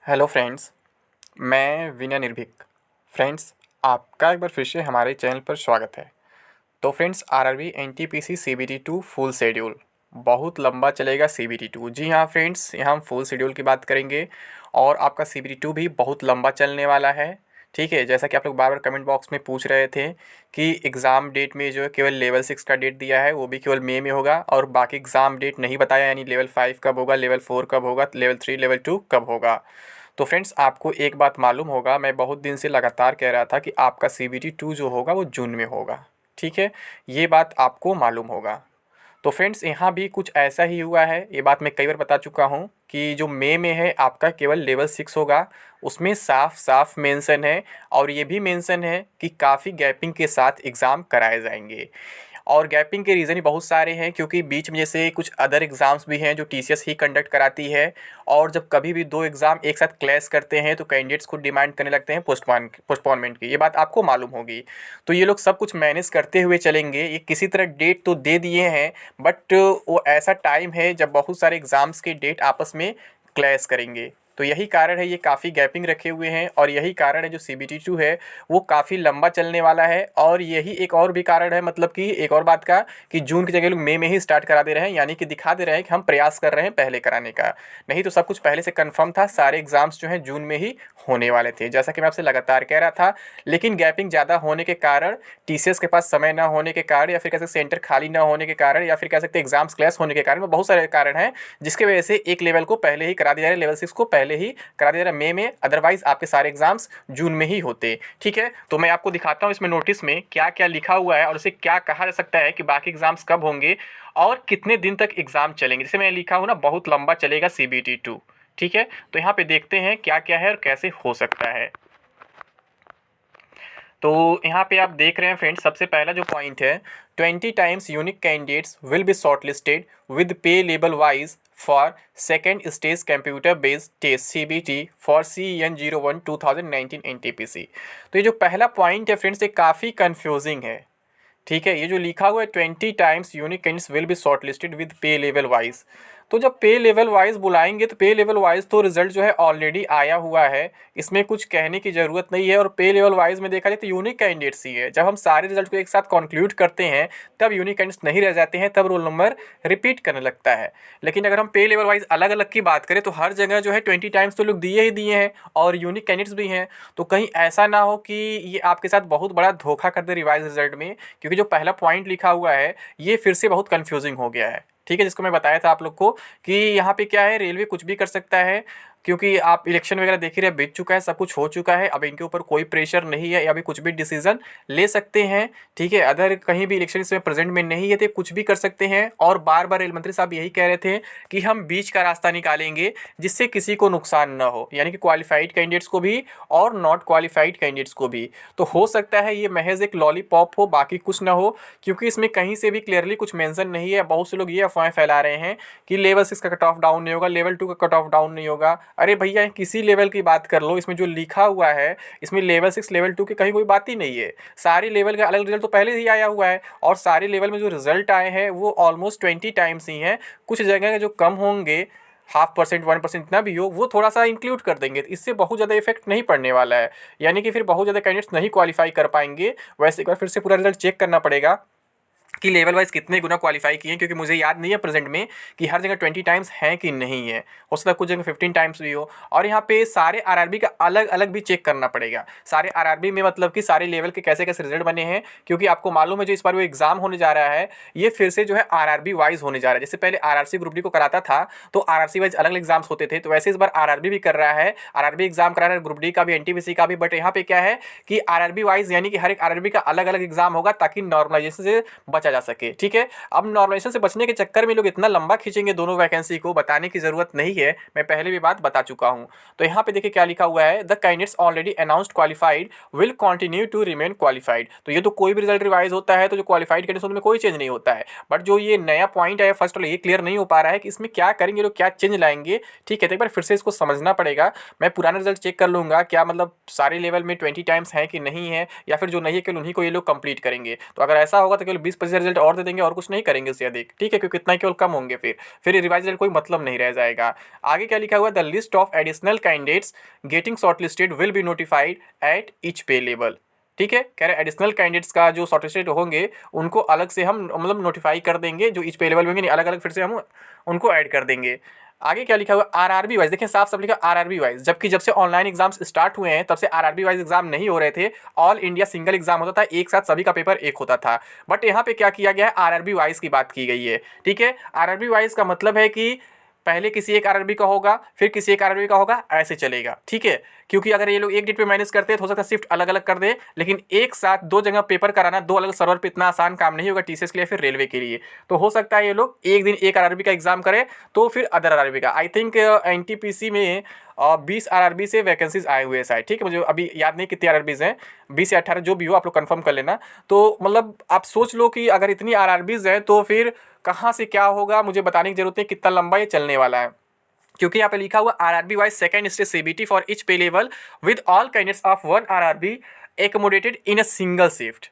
Hello friends, मैं विनय निर्भीक। Friends, आपका एक बार फिर से हमारे चैनल पर स्वागत है। तो friends, RRB NTPC CBT 2 full schedule बहुत लंबा चलेगा। सीबीटी 2, जी हाँ फ्रेंड्स, यहाँ हम फुल शेड्यूल की बात करेंगे और आपका सीबीटी 2 भी बहुत लंबा चलने वाला है। ठीक है, जैसा कि आप लोग बार बार कमेंट बॉक्स में पूछ रहे थे कि एग्ज़ाम डेट में जो है केवल लेवल 6 का डेट दिया है, वो भी केवल मई में होगा और बाकी एग्ज़ाम डेट नहीं बताया, यानी लेवल 5 कब होगा, लेवल 4 कब होगा, लेवल 3 लेवल 2 कब होगा। तो फ्रेंड्स, आपको एक बात मालूम होगा, मैं बहुत दिन से लगातार कह रहा था कि आपका सीबीटी 2 जो होगा वो जून में होगा। ठीक है, ये बात आपको मालूम होगा। तो फ्रेंड्स, यहाँ भी कुछ ऐसा ही हुआ है। ये बात मैं कई बार बता चुका हूँ कि जो मई में है आपका केवल लेवल 6 होगा, उसमें साफ साफ मेंशन है और ये भी मेंशन है कि काफ़ी गैपिंग के साथ एग्ज़ाम कराए जाएंगे। और गैपिंग के रीज़न ही बहुत सारे हैं, क्योंकि बीच में जैसे कुछ अदर एग्ज़ाम्स भी हैं जो टीसीएस ही कंडक्ट कराती है। और जब कभी भी दो एग्ज़ाम एक साथ क्लैश करते हैं तो कैंडिडेट्स खुद डिमांड करने लगते हैं पोस्टपोनमेंट की। ये बात आपको मालूम होगी। तो ये लोग सब कुछ मैनेज करते हुए चलेंगे। ये किसी तरह डेट तो दे दिए हैं, बट वो ऐसा टाइम है जब बहुत सारे एग्ज़ाम्स के डेट आपस में क्लैश करेंगे। तो यही कारण है, ये काफ़ी गैपिंग रखे हुए हैं और यही कारण है जो सीबीटी 2 है वो काफ़ी लंबा चलने वाला है। और यही एक और भी कारण है, मतलब कि एक और बात का, कि जून की जगह लोग मई में ही स्टार्ट करा दे रहे हैं, यानी कि दिखा दे रहे हैं कि हम प्रयास कर रहे हैं पहले कराने का। नहीं तो सब कुछ पहले से कंफर्म था, सारे एग्जाम्स जो हैं जून में ही होने वाले थे, जैसा कि मैं आपसे लगातार कह रहा था। लेकिन गैपिंग ज़्यादा होने के कारण, टीसीएस के पास समय ना होने के कारण, या फिर कह सकते सेंटर खाली ना होने के कारण, या फिर कह सकते एग्जाम्स क्लैश होने के कारण, वो बहुत सारे कारण हैं जिसकी वजह से एक लेवल को पहले ही करा दिया जा रहा है, लेवल 6 को पहले ही करा दिया जा रहा है मई में। अदरवाइज आपके सारे एग्जाम्स जून में ही होते। ठीक है, तो मैं आपको दिखाता हूँ इसमें नोटिस में क्या क्या लिखा हुआ है और उसे क्या कहा जा सकता है कि बाकी एग्जाम्स कब होंगे और कितने दिन तक एग्जाम चलेंगे। जैसे मैं लिखा हूँ ना, बहुत लंबा चलेगा सीबीटी 2। ठीक है, तो यहाँ पे देखते हैं क्या क्या है और कैसे हो सकता है। तो यहाँ पे आप देख रहे हैं फ्रेंड्स, सबसे पहला जो पॉइंट है, 20 times unique candidates will be shortlisted with pay level wise for second stage computer based test CBT for CEN01 2019 NTPC. तो ये जो पहला पॉइंट है फ्रेंड्स, ये काफ़ी कंफ्यूजिंग है। ठीक है, ये जो लिखा हुआ है 20 times unique candidates will be shortlisted with pay level wise, तो जब पे लेवल वाइज बुलाएंगे तो पे लेवल वाइज तो रिजल्ट जो है ऑलरेडी आया हुआ है, इसमें कुछ कहने की ज़रूरत नहीं है। और पे लेवल वाइज में देखा जाए तो यूनिक कैंडिडेट्स ही है। जब हम सारे रिजल्ट को एक साथ कंक्लूड करते हैं तब यूनिक कैंडिडेट्स नहीं रह जाते हैं, तब रोल नंबर रिपीट करने लगता है। लेकिन अगर हम पे लेवल वाइज अलग अलग की बात करें तो हर जगह जो है 20 टाइम्स तो लोग दिए ही दिए हैं और यूनिक कैंडिडेट्स भी हैं। तो कहीं ऐसा ना हो कि ये आपके साथ बहुत बड़ा धोखा कर दे रिवाइज रिजल्ट में, क्योंकि जो पहला पॉइंट लिखा हुआ है ये फिर से बहुत कंफ्यूजिंग हो गया है। ठीक है, जिसको मैं बताया था आप लोग को कि यहाँ पे क्या है, रेलवे कुछ भी कर सकता है, क्योंकि आप इलेक्शन वगैरह देख ही रहे, बीत चुका है, सब कुछ हो चुका है। अब इनके ऊपर कोई प्रेशर नहीं है, अभी कुछ भी डिसीजन ले सकते हैं। ठीक है, अगर कहीं भी इलेक्शन इसमें प्रेजेंट में नहीं है तो कुछ भी कर सकते हैं। और बार बार रेल मंत्री साहब यही कह रहे थे कि हम बीच का रास्ता निकालेंगे जिससे किसी को नुकसान ना हो, यानी कि क्वालिफाइड कैंडिडेट्स को भी और नॉट क्वालिफाइड कैंडिडेट्स को भी। तो हो सकता है ये महज एक लॉलीपॉप हो, बाकी कुछ ना हो, क्योंकि इसमें कहीं से भी क्लियरली कुछ मेंशन नहीं है। बहुत से लोग ये अफवाहें फैला रहे हैं कि लेवल 6 का कट ऑफ डाउन नहीं होगा, लेवल 2 का कट ऑफ डाउन नहीं होगा। अरे भैया, किसी लेवल की बात कर लो, इसमें जो लिखा हुआ है इसमें लेवल 6 लेवल 2 की कहीं कोई बात ही नहीं है। सारे लेवल का अलग रिजल्ट तो पहले ही आया हुआ है और सारे लेवल में जो रिजल्ट आए हैं वो ऑलमोस्ट 20 टाइम्स ही हैं। कुछ जगह जो कम होंगे, 0.5% 1% इतना भी हो, वो थोड़ा सा इंक्लूड कर देंगे, तो इससे बहुत ज़्यादा इफेक्ट नहीं पड़ने वाला है। यानी कि फिर बहुत ज़्यादा कैंडिडेट्स नहीं क्वालिफाई कर पाएंगे। वैसे एक बार फिर से पूरा रिजल्ट चेक करना पड़ेगा कि लेवल वाइज कितने गुना क्वालिफाई किए हैं, क्योंकि मुझे याद नहीं है प्रेजेंट में कि हर जगह 20 टाइम्स हैं कि नहीं है। हो सकता है कुछ जगह 15 टाइम्स भी हो। और यहाँ पे सारे आरआरबी का अलग अलग भी चेक करना पड़ेगा। सारे आरआरबी में मतलब कि सारे लेवल के कैसे कैसे रिजल्ट बने हैं, क्योंकि आपको मालूम है जो इस बार वो एग्जाम होने जा रहा है ये फिर से जो है आरआरबी वाइज होने जा रहा है। जैसे पहले आरआरसी ग्रुप डी को कराता था तो आरआरसी वाइज अलग अलग एग्जाम्स होते थे, तो वैसे इस बार आरआरबी भी कर रहा है, आरआरबी एग्जाम करा रहा है, ग्रुप डी का भी, एनटीपीसी का भी। बट यहाँ पे क्या है कि आरआरबी वाइज, यानी कि हर एक आरआरबी का अलग अलग एग्जाम होगा ताकि नॉर्मलाइजेशन से बचा जा सके। ठीक है, अब नॉर्मलाइजेशन से बचने के चक्कर में लोग इतना लंबा खींचेंगे दोनों वैकेंसी को, बताने की जरूरत नहीं है, मैं पहले भी बात बता चुका हूं। तो यहाँ पे देखिए क्या लिखा हुआ है, the candidates already announced qualified will continue to remain qualified. तो ये तो कोई भी रिजल्ट रिवाइज होता है तो जो क्वालिफाइड कैंडिडेट्स उनमें कोई चेंज नहीं होता है। बट जो ये नया पॉइंट है फर्स्ट वाला, ये क्लियर नहीं हो पा रहा है कि इसमें क्या करेंगे लोग, क्या चेंज लाएंगे। ठीक है, तो एक बार फिर से इसको समझना पड़ेगा। मैं पुराना रिजल्ट चेक कर लूंगा क्या मतलब सारे लेवल में 20 टाइम्स है कि नहीं है, या फिर जो नहीं है केवल उन्हीं को ये लोग कंप्लीट करेंगे। तो अगर ऐसा होगा तो केवल 20% से रिजल्ट और दे देंगे और कुछ नहीं करेंगे उससे अधिक, ठीक है, क्योंकि इतना केवल कम होंगे, फिर रिवाइज रिजल्ट कोई मतलब नहीं रह जाएगा। आगे क्या लिखा हुआ है, the list of additional candidates getting shortlisted will be notified at each pay level. ठीक है, कह रहे एडिशनल कैंडिडेट्स का जो शॉर्टलिस्टेड होंगे उनको अलग से हम मतलब नोटिफाई कर देंगे, जो ईच पे लेवल होंगे, नहीं अलग अलग फिर से हम उनको ऐड कर देंगे। आगे क्या लिखा हुआ, आरआरबी वाइज, देखिए साफ साफ लिखा आरआरबी वाइज, जबकि जब से ऑनलाइन एग्जाम्स स्टार्ट हुए हैं तब से आरआरबी वाइज एग्जाम नहीं हो रहे थे, ऑल इंडिया सिंगल एग्जाम होता था, एक साथ सभी का पेपर एक होता था। बट यहाँ पे क्या किया गया है, आरआरबी वाइज की बात की गई है। ठीक है, आरआरबी वाइज का मतलब है कि पहले किसी एक आरआरबी का होगा, फिर किसी एक आरआरबी का होगा, ऐसे चलेगा। ठीक है, क्योंकि अगर ये लोग एक डेट पे मैनेज करते हैं तो हो सकता है शिफ्ट अलग अलग कर दे, लेकिन एक साथ दो जगह पेपर कराना दो अलग सर्वर पे इतना आसान काम नहीं होगा टीसीएस के लिए, फिर रेलवे के लिए। तो हो सकता है ये लोग एक दिन एक आरआरबी का एग्जाम करें तो फिर अदर आरआरबी का। आई थिंक एनटीपीसी में 20 आरआरबी से वैकेंसीज आए हुए हैं शायद। ठीक है, मुझे अभी याद नहीं कितनी आरआरबीज हैं, 20 या 18 जो भी हो, आप लोग कंफर्म कर लेना। तो मतलब आप सोच लो कि अगर इतनी आरआरबीज हैं तो फिर कहाँ से क्या होगा, मुझे बताने की जरूरत है कितना लंबा ये चलने वाला है। क्योंकि यहाँ पे लिखा हुआ RRB wise second stage CBT for each pay level with all candidates of one RRB accommodated in a single shift.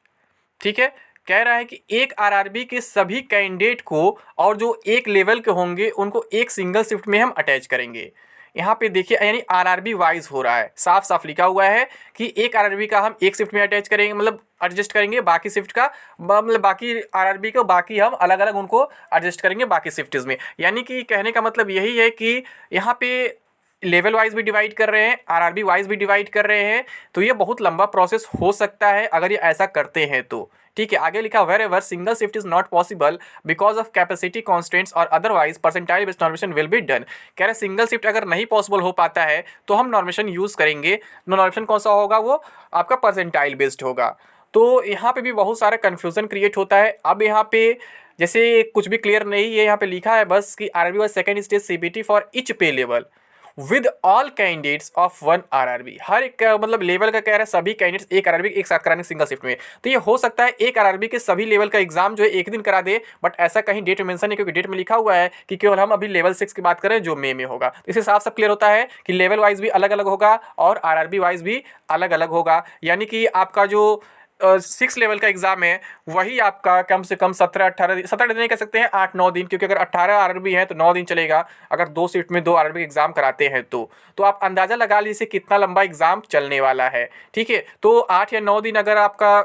ठीक है, कह रहा है कि एक आरआरबी के सभी कैंडिडेट को और जो एक लेवल के होंगे उनको एक सिंगल शिफ्ट में हम अटैच करेंगे। यहाँ पे देखिए यानी आरआरबी वाइज हो रहा है, साफ साफ लिखा हुआ है कि एक आरआरबी का हम एक शिफ्ट में अटैच करेंगे, मतलब एडजस्ट करेंगे, बाकी शिफ्ट का मतलब बाकी आरआरबी को बाकी हम अलग अलग उनको एडजस्ट करेंगे बाकी शिफ्ट्स में। यानी कि कहने का मतलब यही है कि यहाँ पे लेवल वाइज भी डिवाइड कर रहे हैं, आरआरबी वाइज भी डिवाइड कर रहे हैं, तो ये बहुत लंबा प्रोसेस हो सकता है अगर ये ऐसा करते हैं तो। ठीक है, आगे लिखा wherever single shift is not possible because of capacity constants और otherwise percentile based normalisation will be done. कह रहे सिंगल शिफ्ट अगर नहीं पॉसिबल हो पाता है तो हम नॉर्मेशन यूज़ करेंगे। नॉर्मेशन कौन सा होगा, वो आपका परसेंटाइल बेस्ड होगा। तो यहाँ पे भी बहुत सारा कन्फ्यूज़न क्रिएट होता है। अब यहाँ पे जैसे कुछ भी क्लियर नहीं है, यहाँ पे लिखा है बस कि RRB wise second stage CBT for each pay level with all candidates of one RRB. हर एक मतलब लेवल का कह रहा है सभी कैंडिडेट्स एक आरआरबी एक साथ कराने सिंगल शिफ्ट में। तो ये हो सकता है एक आरआरबी के सभी लेवल का एग्जाम जो है एक दिन करा दे, बट ऐसा कहीं डेट में मेंशन नहीं, क्योंकि डेट में लिखा हुआ है कि केवल हम अभी लेवल 6 की बात करें जो मई में होगा। तो इससे साफ साफ क्लियर होता है कि लेवल वाइज भी अलग अलग होगा और आरआरबी वाइज भी अलग अलग होगा। यानी कि आपका जो 6 लेवल का एग्जाम है वही आपका कम से कम 17 दिन नहीं कह सकते हैं, 8-9 दिन, क्योंकि अगर 18 आरआरबी है तो 9 दिन चलेगा अगर 2 शिफ्ट में 2 आरआरबी एग्जाम कराते हैं तो आप अंदाज़ा लगा लीजिए कितना लंबा एग्जाम चलने वाला है। ठीक है, तो 8 या 9 दिन अगर आपका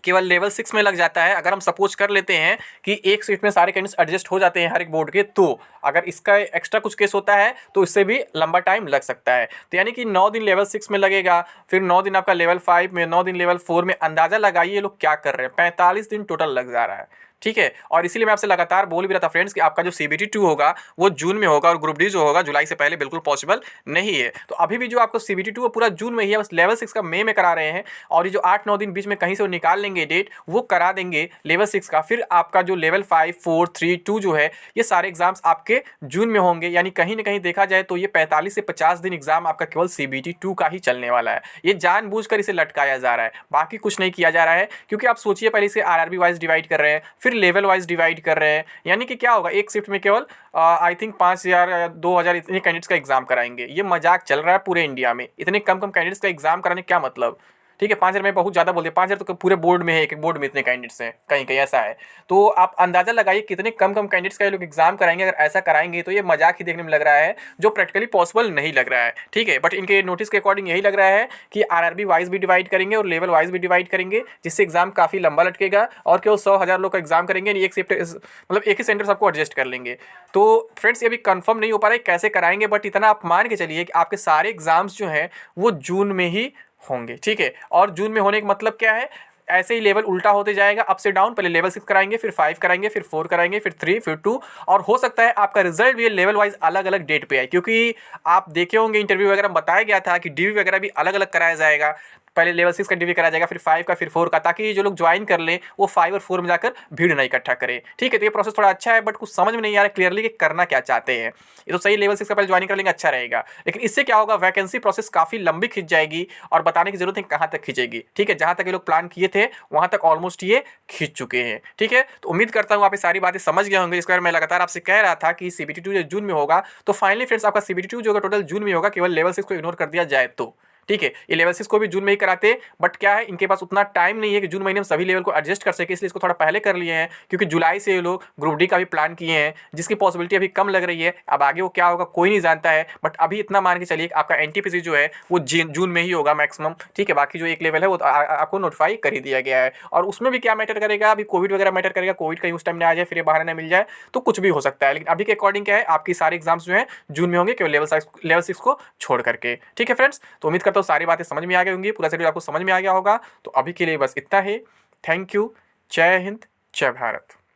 केवल लेवल 6 में लग जाता है, अगर हम सपोज कर लेते हैं कि एक शिफ्ट में सारे कैंडिडेट्स एडजस्ट हो जाते हैं हर एक बोर्ड के, तो अगर इसका एक्स्ट्रा कुछ केस होता है तो इससे भी लंबा टाइम लग सकता है। तो यानी कि 9 दिन लेवल 6 में लगेगा, फिर 9 दिन आपका लेवल 5 में, 9 दिन लेवल 4 में। अंदाज़ा लगाइए ये लोग क्या कर रहे हैं, 45 दिन टोटल लग जा रहा है। ठीक है, और इसीलिए मैं आपसे लगातार बोल भी रहा था फ्रेंड्स कि आपका जो सीबीटी 2 होगा वो जून में होगा और ग्रुप डी जो होगा जुलाई से पहले बिल्कुल पॉसिबल नहीं है। तो अभी भी जो आपको सीबीटी 2 पूरा जून में ही है, बस लेवल 6 का मई में करा रहे हैं, और ये जो 8-9 दिन बीच में कहीं से वो निकाल लेंगे डेट, वो करा देंगे लेवल 6 का। फिर आपका जो लेवल 5, 4, 3, 2 जो है ये सारे एग्जाम्स आपके जून में होंगे। यानी कहीं ना कहीं देखा जाए तो ये 45 से 50 दिन एग्जाम आपका केवल सीबीटी 2 का ही चलने वाला है। ये जानबूझकर इसे लटकाया जा रहा है, बाकी कुछ नहीं किया जा रहा है। क्योंकि आप सोचिए पहले इसे आरआरबी वाइज डिवाइड कर रहे हैं, फिर लेवल वाइज डिवाइड कर रहे हैं, यानी कि क्या होगा एक शिफ्ट में केवल आई थिंक 5000 या 2000 इतने कैंडिडेट्स का एग्जाम कराएंगे। ये मजाक चल रहा है पूरे इंडिया में, इतने कम कम कैंडिडेट्स का एग्जाम कराने क्या मतलब। ठीक है, 5000 में बहुत ज़्यादा बोल दिया, 5000 तो पूरे बोर्ड में है, एक बोर्ड में इतने कैंडिडेट्स हैं, कहीं कहीं ऐसा है। तो आप अंदाज़ा लगाइए कितने कम कम कैंडिडेट्स का ये लोग एग्जाम कराएंगे। अगर ऐसा कराएंगे तो ये मजाक ही देखने में लग रहा है, जो प्रैक्टिकली पॉसिबल नहीं लग रहा है। ठीक है, बट इनके नोटिस के अकॉर्डिंग यही लग रहा है कि आरआरबी वाइज भी डिवाइड करेंगे और लेवल वाइज भी डिवाइड करेंगे, जिससे एग्जाम काफ़ी लंबा लटकेगा और केवल 100,000 लोग का एग्जाम करेंगे, एक शिफ्ट मतलब एक ही सेंटर सबको एडजस्ट कर लेंगे। तो फ्रेंड्स ये अभी कंफर्म नहीं हो पा रहा है कैसे कराएंगे, बट इतना आप मान के चलिए कि आपके सारे एग्जाम्स जो हैं वो जून में ही होंगे। ठीक है, और जून में होने का मतलब क्या है, ऐसे ही लेवल उल्टा होते जाएगा, अप से डाउन। पहले लेवल 6 कराएंगे, फिर 5 कराएंगे, फिर 4 कराएंगे, फिर 3, फिर 2, और हो सकता है आपका रिजल्ट भी लेवल वाइज अलग अलग डेट पे आए। क्योंकि आप देखे होंगे इंटरव्यू वगैरह बताया गया था कि डीवी वगैरह भी अलग अलग कराया जाएगा। पहले लेवल 6 का डीवी कराया जाएगा, फिर 5 का, फिर 4 का, ताकि जो लोग ज्वाइन कर लें वो 5 और 4 में जाकर भीड़ नहीं इकट्ठा करें। ठीक है, तो ये प्रोसेस थोड़ा अच्छा है, बट कुछ समझ में नहीं आ रहा क्लियरली कि करना क्या चाहते हैं। ये तो सही, लेवल 6 का पहले ज्वाइन कर लेंगे अच्छा रहेगा, लेकिन इससे क्या होगा, वैकेंसी प्रोसेस काफ़ी लंबी खिंच जाएगी और बताने की जरूरत है कहाँ तक खींचेगी। ठीक है, जहाँ तक ये लोग प्लान किए थे वहाँ तक ऑलमोस्ट ये खींच चुके हैं। ठीक है, तो उम्मीद करता हूँ आप ये सारी बातें समझ गए होंगे। इसके बारे में मैं लगातार आपसे कह रहा था कि सीबीटी 2 जो जून में होगा, तो फाइनली फ्रेंड्स आपका सीबीटी 2 जो टोटल जून में होगा, केवल लेवल 6 को इग्नोर कर दिया जाए तो। ठीक है। ये लेवल 6 को भी जून में ही कराते, बट क्या है इनके पास उतना टाइम नहीं है कि जून महीने में सभी लेवल को एडजस्ट कर सके, इसलिए इसको थोड़ा पहले कर लिए हैं, क्योंकि जुलाई से ये लोग ग्रुप डी का भी प्लान किए हैं, जिसकी पॉसिबिलिटी अभी कम लग रही है। अब आगे वो क्या होगा कोई नहीं जानता है, बट अभी इतना मान के चलिए आपका एनटीपीसी जो है वो जून में ही होगा मैक्सिमम, ठीक है। बाकी जो एक लेवल है वो आपको नोटिफाई कर ही दिया गया है, और उसमें भी क्या मैटर करेगा, अभी कोविड वगैरह मैटर करेगा, कोविड कहीं उस टाइम ना आ जाए, फिर ये बहाना ना मिल जाए, तो कुछ भी हो सकता है। लेकिन अभी के अकॉर्डिंग क्या है, आपकी सारी एग्जाम्स जो है जून में होंगे, केवल लेवल 6 को छोड़ करके, ठीक है फ्रेंड्स। तो उम्मीद करता हूँ सारी बातें समझ में आ गई होंगी, पूरा शेड्यूल आपको समझ में आ गया होगा। तो अभी के लिए बस इतना ही। Thank you. जय हिंद, जय भारत।